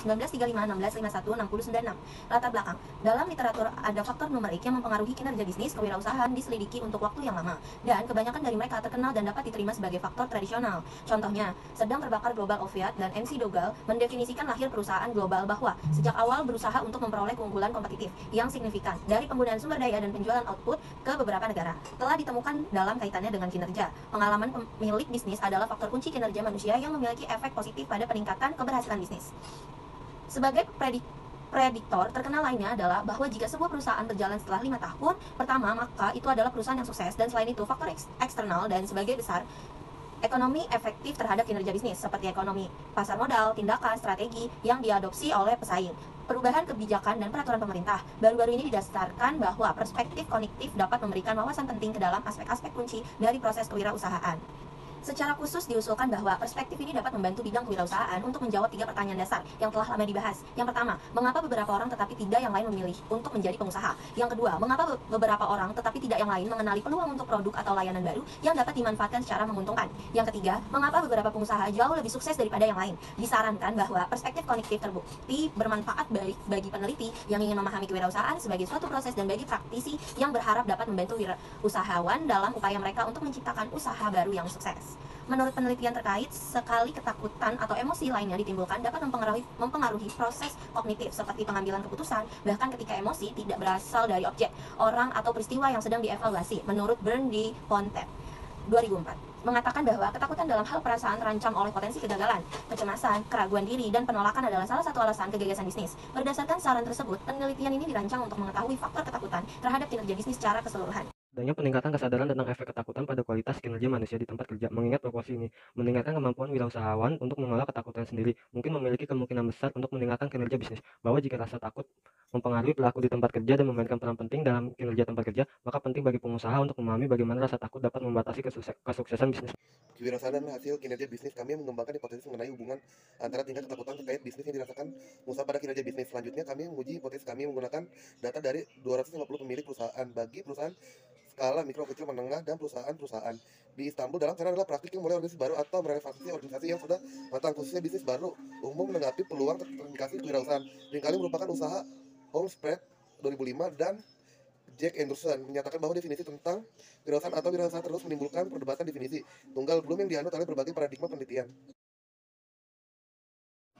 garis 1935, 1651, 60, 96. Latar belakang. Dalam literatur ada faktor numerik yang mempengaruhi kinerja bisnis kewirausahaan diselidiki untuk waktu yang lama, dan kebanyakan dari mereka terkenal dan dapat diterima sebagai faktor tradisional. Contohnya, Sedang Terbakar Global Opiat dan MC Dougall mendefinisikan lahir perusahaan global bahwa sejak awal berusaha untuk memperoleh keunggulan kompetitif yang signifikan dari penggunaan sumber daya dan penjualan output ke beberapa negara. Telah ditemukan dalam kaitannya dengan kinerja. Pengalaman pemilik bisnis adalah faktor kunci kinerja manusia yang memiliki efek positif pada peningkatan keberhasilan bisnis. Sebagai prediktor terkenal lainnya adalah bahwa jika sebuah perusahaan berjalan setelah 5 tahun pertama, maka itu adalah perusahaan yang sukses, dan selain itu faktor eksternal dan sebagai besar ekonomi efektif terhadap kinerja bisnis, seperti ekonomi pasar modal, tindakan, strategi yang diadopsi oleh pesaing, perubahan kebijakan dan peraturan pemerintah. Baru-baru ini didasarkan bahwa perspektif kognitif dapat memberikan wawasan penting ke dalam aspek-aspek kunci dari proses kewirausahaan. Secara khusus diusulkan bahwa perspektif ini dapat membantu bidang kewirausahaan untuk menjawab 3 pertanyaan dasar yang telah lama dibahas. Yang pertama, mengapa beberapa orang tetapi tidak yang lain memilih untuk menjadi pengusaha? Yang kedua, mengapa beberapa orang tetapi tidak yang lain mengenali peluang untuk produk atau layanan baru yang dapat dimanfaatkan secara menguntungkan? Yang ketiga, mengapa beberapa pengusaha jauh lebih sukses daripada yang lain? Disarankan bahwa perspektif kognitif terbukti bermanfaat bagi peneliti yang ingin memahami kewirausahaan sebagai suatu proses dan bagi praktisi yang berharap dapat membantu usahawan dalam upaya mereka untuk menciptakan usaha baru yang sukses. Menurut penelitian terkait, sekali ketakutan atau emosi lainnya ditimbulkan dapat mempengaruhi proses kognitif seperti pengambilan keputusan, bahkan ketika emosi tidak berasal dari objek, orang, atau peristiwa yang sedang dievaluasi. Menurut Bernd de Pontet, 2004, mengatakan bahwa ketakutan dalam hal perasaan terancam oleh potensi kegagalan, kecemasan, keraguan diri, dan penolakan adalah salah satu alasan kegagasan bisnis. Berdasarkan saran tersebut, penelitian ini dirancang untuk mengetahui faktor ketakutan terhadap kinerja bisnis secara keseluruhan. Adanya peningkatan kesadaran tentang efek ketakutan pada kualitas kinerja manusia di tempat kerja. Mengingat proporsi ini meningkatkan kemampuan wirausahawan untuk mengelola ketakutan sendiri, mungkin memiliki kemungkinan besar untuk meningkatkan kinerja bisnis. Bahwa jika rasa takut mempengaruhi pelaku di tempat kerja dan memainkan peran penting dalam kinerja tempat kerja, maka penting bagi pengusaha untuk memahami bagaimana rasa takut dapat membatasi kesuksesan bisnis. Kewirausahaan dan hasil kinerja bisnis, kami mengembangkan hipotesis mengenai hubungan antara tingkat ketakutan terkait bisnis yang dirasakan pengusaha pada kinerja bisnis. Selanjutnya, kami menguji hipotesis kami menggunakan data dari 250 pemilik perusahaan bagi perusahaan skala mikro, kecil, menengah, dan perusahaan-perusahaan di Istanbul. Dalam cara adalah praktik yang mulai organisasi baru atau merelevasi organisasi yang sudah matang, khususnya bisnis baru umum menanggapi peluang terindikasi kewirausahaan. Seringkali merupakan usaha Homespread 2005 dan Jack Anderson menyatakan bahwa definisi tentang kewirausahaan atau wirausaha terus menimbulkan perdebatan definisi tunggal belum yang dianut oleh berbagai paradigma penelitian.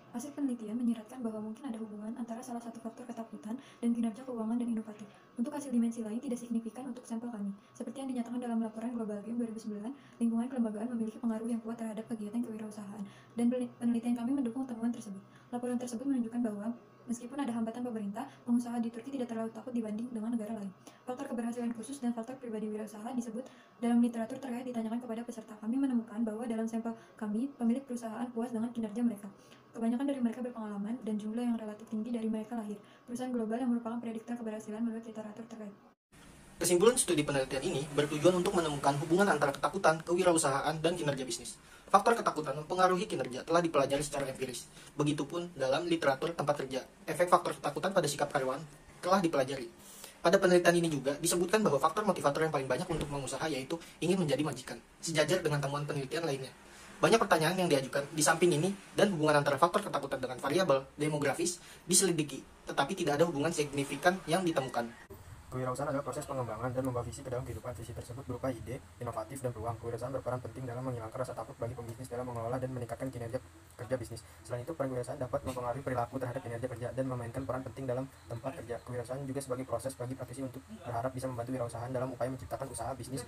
Hasil penelitian menyiratkan bahwa mungkin ada hubungan antara salah satu faktor ketakutan dan kinerja keuangan dan inovatif. Untuk hasil dimensi lain tidak signifikan untuk sampel kami. Seperti yang dinyatakan dalam laporan Global Game 2009, lingkungan kelembagaan memiliki pengaruh yang kuat terhadap kegiatan kewirausahaan, dan penelitian kami mendukung temuan tersebut. Laporan tersebut menunjukkan bahwa meskipun ada hambatan pemerintah, pengusaha di Turki tidak terlalu takut dibanding dengan negara lain. Faktor keberhasilan khusus dan faktor pribadi wirausaha disebut dalam literatur terkait ditanyakan kepada peserta. Kami menemukan bahwa dalam sampel kami, pemilik perusahaan puas dengan kinerja mereka. Kebanyakan dari mereka berpengalaman dan jumlah yang relatif tinggi dari mereka lahir perusahaan global yang merupakan prediktor keberhasilan menurut literatur terkait. Kesimpulan studi penelitian ini bertujuan untuk menemukan hubungan antara ketakutan, kewirausahaan, dan kinerja bisnis. Faktor ketakutan mempengaruhi kinerja telah dipelajari secara empiris. Begitupun dalam literatur tempat kerja, efek faktor ketakutan pada sikap karyawan telah dipelajari. Pada penelitian ini juga disebutkan bahwa faktor motivator yang paling banyak untuk pengusaha yaitu ingin menjadi majikan, sejajar dengan temuan penelitian lainnya. Banyak pertanyaan yang diajukan di samping ini dan hubungan antara faktor ketakutan dengan variabel demografis diselidiki, tetapi tidak ada hubungan signifikan yang ditemukan. Kewirausahaan adalah proses pengembangan dan membawa visi ke dalam kehidupan. Visi tersebut berupa ide, inovatif, dan peluang. Kewirausahaan berperan penting dalam menghilangkan rasa takut bagi pembisnis dalam mengelola dan meningkatkan kinerja kerja bisnis. Selain itu, peran kewirausahaan dapat mempengaruhi perilaku terhadap kinerja kerja dan memainkan peran penting dalam tempat kerja. Kewirausahaan juga sebagai proses bagi praktisi untuk berharap bisa membantu wirausahaan dalam upaya menciptakan usaha bisnis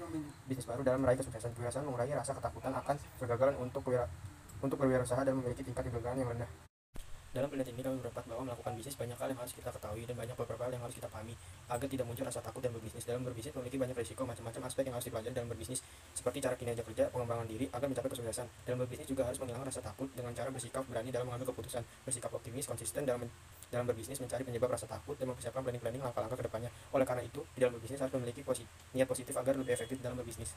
baru dalam meraih kesuksesan. Kewirausahaan mengurangi rasa ketakutan akan kegagalan untuk berwirausaha dan memiliki tingkat kegagalan yang rendah. Dalam penelitian ini kami berpendapat bahwa melakukan bisnis banyak hal yang harus kita ketahui dan banyak beberapa hal yang harus kita pahami agar tidak muncul rasa takut dan berbisnis. Dalam berbisnis memiliki banyak risiko, macam-macam aspek yang harus dipelajari dalam berbisnis, seperti cara kinerja kerja, pengembangan diri agar mencapai kesuksesan. Dalam berbisnis juga harus menghilangkan rasa takut dengan cara bersikap berani dalam mengambil keputusan, bersikap optimis, konsisten dalam berbisnis, mencari penyebab rasa takut dan mempersiapkan planning langkah-langkah ke depannya. Oleh karena itu, di dalam berbisnis harus memiliki niat positif agar lebih efektif dalam berbisnis.